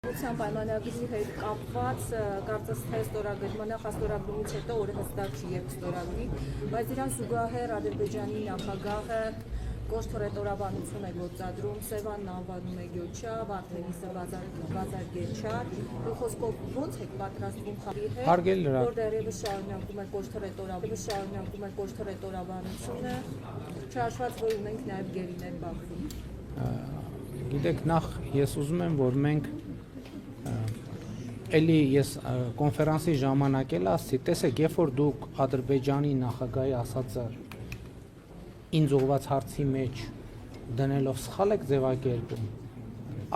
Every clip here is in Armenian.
Ուսան պայմանագիրի հետ կապված կարծես թե ստորագրմանը խստորագրումից հետո օրը հստակ չի երբ ստորագրի, բայց դրան զուգահեռ Ադրբեջանի նախագահը Կոշթորետորաբանություն է գործադրում, Սևանն անվանում է Գյոչա, Վարդենիսը Բազարգեչար, խոսքով ո՞նց եք պատրաստվում խաղի հետ, որ դեռևս շարունակում է Կոշթորետորաբանությունը, չհաշված որ ունենք նաև գերիներ Բաքվում։ Գիտեք, նախ ես ուզում եմ, որ մենք էլի ես կոնֆերանսի ժամանակ էլ ասացի, տեսեք, երբ որ դուք Ադրբեջանի նախագահի ասածը ինձ ուղղված հարցի մեջ դնելով սխալ եք ձևակերպում,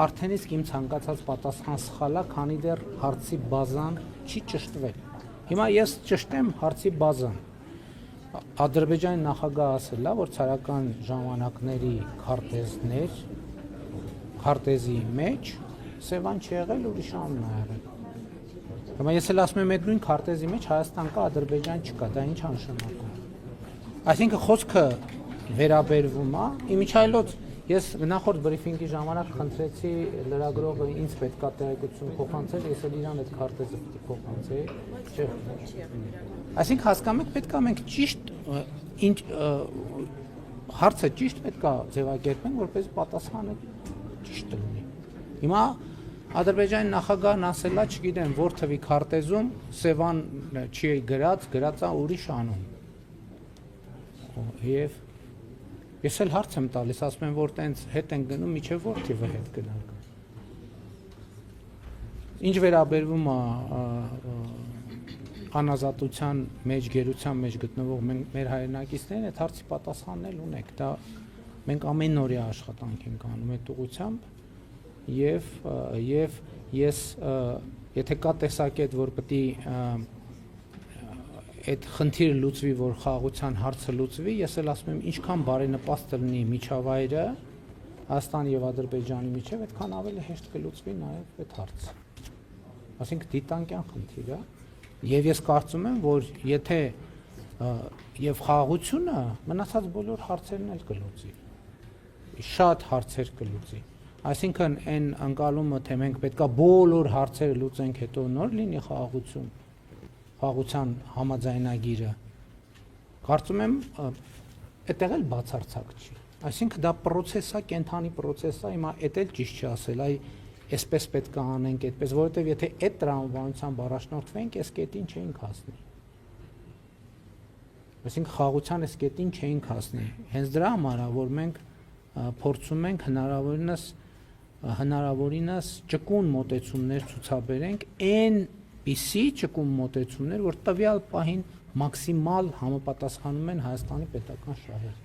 արդեն իսկ իմ ցանկացած պատասխան սխալ է, քանի դեռ հարցի բազան չի ճշտվել։ Հիմա ես ճշտեմ հարցի բազան։ Ադրբեջանի նախագահը ասել է, որ ցարական ժամանակների քարտեզի մեջ Սևան չի եղել, ուրիշ անուն է եղել։ Հիմա ես էլ ասում եմ, այդ նույն քարտեզի մեջ Հայաստան կա, Ադրբեջան չկա, դա ինչ նշանակում։ Այսինքն խոսքը վերաբերվում է, իմիջայլոց ես նախորդ բրիֆինգի ժամանակ խնդրեցի լրագրողը ինձ պետքա տեղեկություն փոխանցել, ես էլ իրան այդ քարտեզը պիտի փոխանցեի։ Այսինքն հասկանում եք, պետքա մենք ճիշտ հարցը ճիշտ պետքա ձևակերպենք, որպես պատասխանը ճիշտ լինի։ Հիմա Ադրբեջանի նախագահն ասել է, չգիտեմ, որ թվի քարտեզում Սևան չի գրած է ուրիշ անուն։ Եվ ես էլ հարց եմ տալիս, ասում եմ, որ տենց հետ են գնում, միջև որ թիվը հետ գնանք։ Ինչ վերաբերվում է անազատության մեջ, գերության մեջ գտնվող մեր հայրենակիցներին, այդ հարցի պատասխանն էլ ունեք, դա մենք ամեն օրյա աշխատանք ենք անում այդ ուղղությամբ։ Եվ ես եթե կա տեսակետ, որ պետք է այդ խնդիրը լուծվի, որ խաղաղության հարցը լուծվի, ես էլ ասում եմ, ինչքան բարենպաստ լինի միջավայրը Հայաստանի եւ Ադրբեջանի միջեւ, այդքան ավելի հեշտ կլուծվի նաեւ այդ հարցը։ Այսինքն դիտանկյան խնդիր է, եւ ես կարծում եմ, որ եթե եւ խաղաղությունը մնացած բոլոր հարցերն էլ կլուծի։ Շատ հարցեր կլուծի։ Այսինքն այն անկալումը, թե մենք պետքա բոլոր հարցերը լուծենք, հետո նոր լինի խաղաղություն, խաղաղության համաձայնագիրը, կարծում եմ, այդտեղ էլ բացարձակ չի։ Այսինքն դա պրոցես է, կենթանի պրոցես է, հիմա էդ էլ ճիշտ չի ասել, այսպես պետք է անենք, այդպես, որովհետև եթե այդ տրամաբանությամբ առաջնորդվենք, այս կետին չէինք հասնի։ Այսինքն խաղաղության այս կետին չէինք հասնի։ Հենց դրա համար է, որ մենք փորձում ենք հնարավորինս ճկուն մոտեցումներ ցուցաբերենք, այնպիսի ճկուն մոտեցումներ, որ տվյալ պահին մաքսիմալ համապատասխանում են Հայաստանի պետական շահերին։